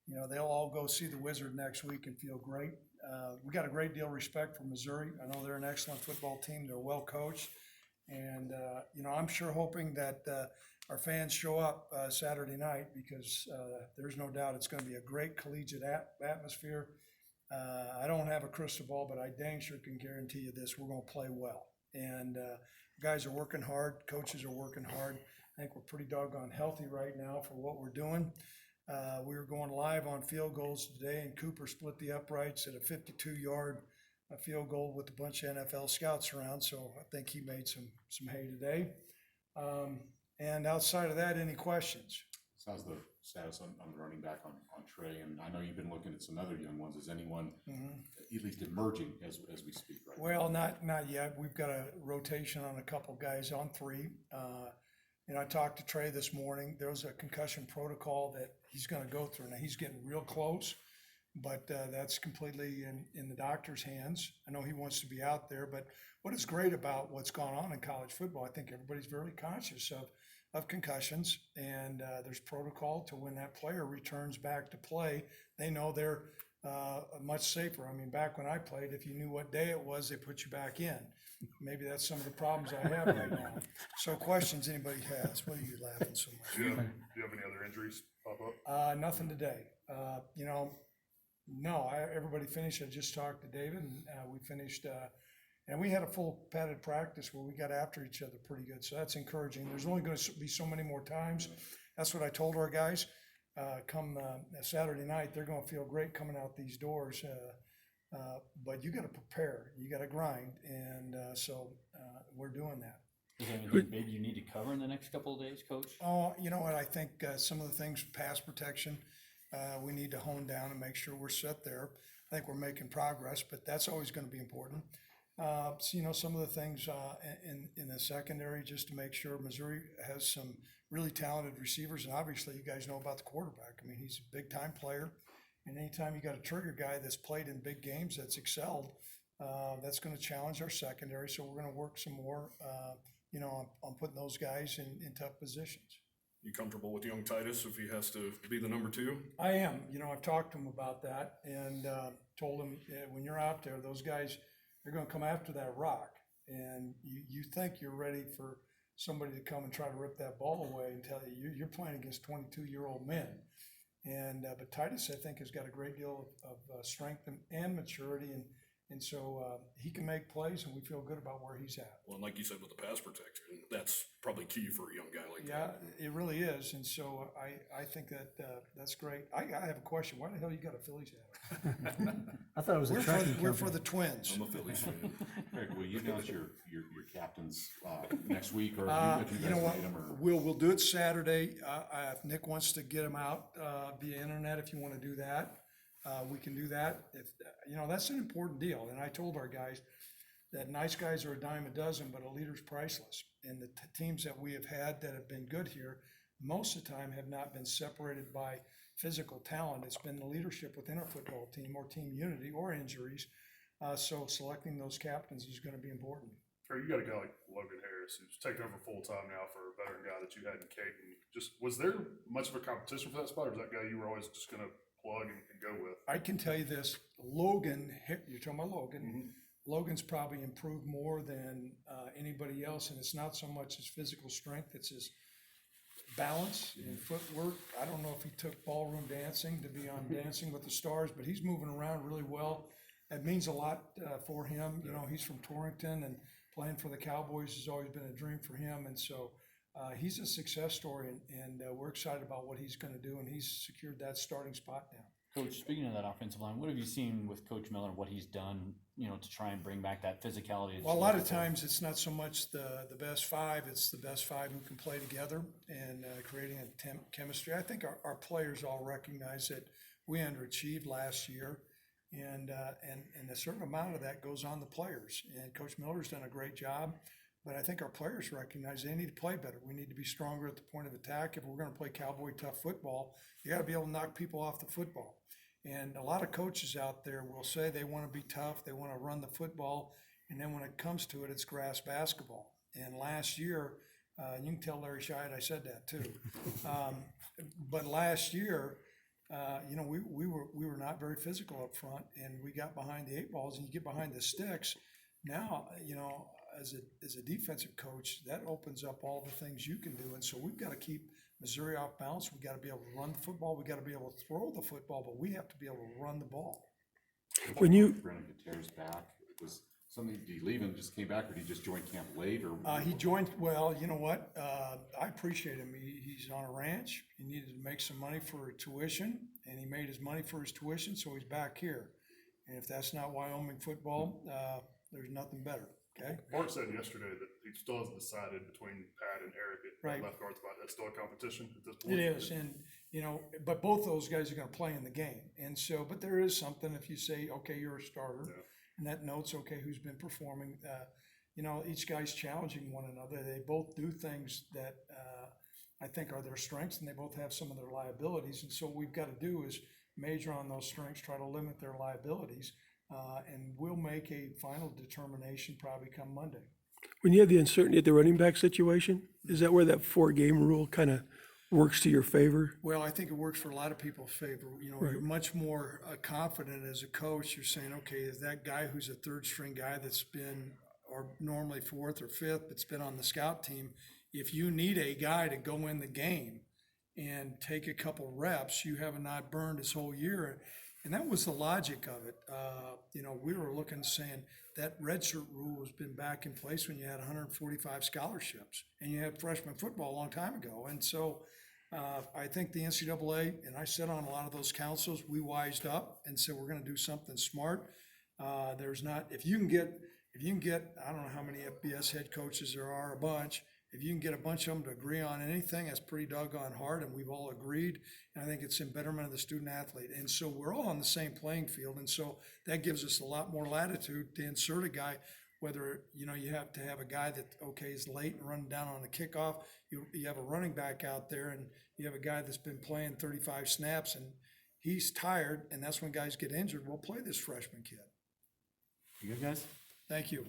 they'll all go see the Wizard next week and feel great. We got a great deal of respect for Missouri. I know they're an excellent football team. They're well coached. And, I'm sure hoping that our fans show up Saturday night because there's no doubt it's going to be a great collegiate atmosphere. I don't have a crystal ball, but I dang sure can guarantee you this, we're going to play well. And guys are working hard, coaches are working hard. I think we're pretty doggone healthy right now for what we're doing. We were going live on field goals today, and Cooper split the uprights at a 52-yard field goal with a bunch of NFL scouts around, so I think he made some hay today. And outside of that, any questions? How's the status on the running back on Trey? And I know you've been looking at some other young ones. Is anyone at least emerging as we speak right Well, not yet. We've got a rotation on a couple guys on three. I talked to Trey this morning. There was a concussion protocol that he's going to go through. Now, he's getting real close, but that's completely in the doctor's hands. I know he wants to be out there, but what is great about what's gone on in college football, I think everybody's very conscious of concussions, and there's protocol to when that player returns back to play. They know they're much safer. I mean, back when I played, if you knew what day it was, they put you back in. Maybe that's some of the problems I have right now. So questions anybody has? What are you laughing so much? Do you have any other injuries pop up? Nothing today. No, everybody finished. I just talked to David, and we finished, and we had a full padded practice where we got after each other pretty good. So that's encouraging. There's only going to be so many more times. That's what I told our guys. Come Saturday night, they're going to feel great coming out these doors. But you got to prepare, you got to grind, and so we're doing that. Is there anything big you need to cover in the next couple of days, Coach? Oh, you know what? I think some of the things, pass protection, we need to hone down and make sure we're set there. I think we're making progress, but that's always going to be important. Some of the things in the secondary, just to make sure Missouri has some really talented receivers, and obviously you guys know about the quarterback. I mean, he's a big-time player. And anytime you got a trigger guy that's played in big games, that's excelled, that's going to challenge our secondary. So we're going to work some more, on putting those guys in tough positions. You comfortable with young Titus if he has to be the number 2? I am. I've talked to him about that and told him when you're out there, those guys, they're going to come after that rock. And you think you're ready for somebody to come and try to rip that ball away and tell you you're playing against 22-year-old men. And but Titus, I think, has got a great deal of strength and maturity, and so he can make plays, and we feel good about where he's at. Well, and like you said with the pass protection, that's probably key for a young guy like that. Yeah, it really is, and so I think that that's great. I have a question. Why the hell you got a Phillies hat? I thought it was a tracking We're company. for the Twins. I'm a Phillies fan. Greg, will you announce your captains next week, or if you You know guys what? made them? Or We'll do it Saturday. If Nick wants to get them out via internet, if you want to do that, we can do that. If that's an important deal. And I told our guys that nice guys are a dime a dozen, but a leader's priceless. And the teams that we have had that have been good here, most of the time have not been separated by physical talent. It's been the leadership within our football team, or team unity, or injuries. So selecting those captains is going to be important. Or you got a guy like Logan Harris who's taken over full time now for a veteran guy that you had in Caden. Just was there much of a competition for that spot, or was that guy you were always just going to plug and go with? I can tell you this, Logan, you're talking about Logan. Mm-hmm. Logan's probably improved more than anybody else, and it's not so much his physical strength, it's his balance and footwork. I don't know if he took ballroom dancing to be on Dancing with the Stars, but he's moving around really well. That means a lot for him. He's from Torrington, and playing for the Cowboys has always been a dream for him, and so he's a success story, and we're excited about what he's going to do, and he's secured that starting spot now. Coach, speaking of that offensive line, what have you seen with Coach Miller, what he's done, to try and bring back that physicality? Well, a lot of times it's not so much the best five, it's the best five who can play together and creating a chemistry. I think our players all recognize that we underachieved last year, and a certain amount of that goes on the players. And Coach Miller's done a great job, but I think our players recognize they need to play better. We need to be stronger at the point of attack. If we're going to play cowboy tough football, you got to be able to knock people off the football. And a lot of coaches out there will say they want to be tough, they want to run the football, and then when it comes to it, it's grass basketball. And last year, you can tell Larry Scheid I said that too. But last year, you know, we were not very physical up front, and we got behind the eight balls, and you get behind the sticks. Now, you know, as a defensive coach, that opens up all the things you can do, and so we've got to keep Missouri off balance. We got to be able to run the football. We got to be able to throw the football, but we have to be able to run the ball. When you, Brennan Gutierrez back, was something, did he leave and just came back, or did he just join camp late, or? He joined, well, you know what, I appreciate him. He's on a ranch. He needed to make some money for tuition, and he made his money for his tuition, so he's back here. And if that's not Wyoming football, there's nothing better, okay? Mark said yesterday that he still hasn't decided between Pat and Eric at Right. left guard spot. That's still a competition at this point? It is, and, you know, but both those guys are gonna play in the game. And so, but there is something, if you say, okay, you're a starter, Yeah. and that notes, okay, who's been performing, you know, each guy's challenging one another. They both do things that, I think are their strengths, and they both have some of their liabilities. And so what we've gotta do is major on those strengths, try to limit their liabilities, and we'll make a final determination probably come Monday. when you have the uncertainty at the running back situation, is that where that 4-game rule kind of works to your favor? Well, I think it works for a lot of people's favor. You know, you're much more confident as a coach. You're saying, okay, is that guy who's a third string guy that's been, or normally fourth or fifth, that's been on the scout team, if you need a guy to go in the game and take a couple reps, you have not burned his whole year. And that was the logic of it. You know, we were looking, saying that redshirt rule has been back in place when you had 145 scholarships and you had freshman football a long time ago. And so I think the NCAA, and I sat on a lot of those councils, we wised up and said, we're gonna do something smart. There's not, if you can get, I don't know how many FBS head coaches there are, a bunch. If you can get a bunch of them to agree on anything, that's pretty doggone hard, and we've all agreed. And I think it's in betterment of the student athlete. And so we're all on the same playing field, and so that gives us a lot more latitude to insert a guy, whether, you know, you have to have a guy that, okay, is late and run down on the kickoff. You have a running back out there, and you have a guy that's been playing 35 snaps, and he's tired, and that's when guys get injured. We'll play this freshman kid. You good, guys? Thank you.